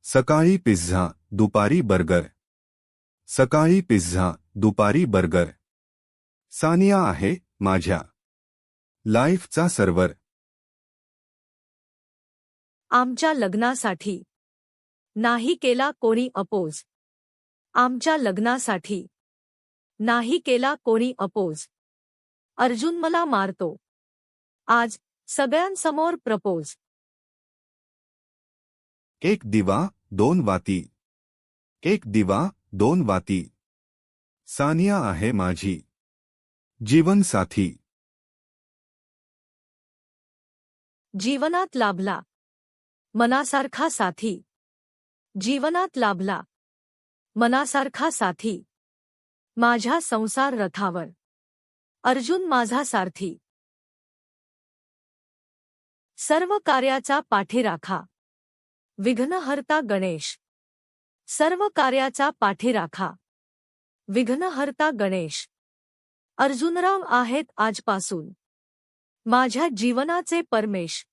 सकाळी पिझ्झा दुपारी बर्गर. सकाळी पिझ्झा दुपारी बर्गर. सानिया आहे माझ्या लाईफचा सर्व्हर. आमच्या लग्नासाठी नाही केला कोणी अपोज. आमच्या लग्नासाठी नाही केला कोणी अपोज. अर्जुन मला मारतो आज सगळ्यांसमोर प्रपोज. एक दिवा दोन वाती. एक दिवा दोन वाती. सानिया आहे माझी जीवनसाथी. जीवनात लाभला मनासारखा साथी. जीवनात लाभला मनासारखा साथी. माझ्या संसार रथावर अर्जुन माझा सारथी. सर्व कार्याचा पाठीराखा विघ्नहर्ता गणेश. सर्व कार्याचा पाठीराखा विघ्नहर्ता गणेश. अर्जुनराव आहेत आजपासून माझ्या जीवनाचे परमेश.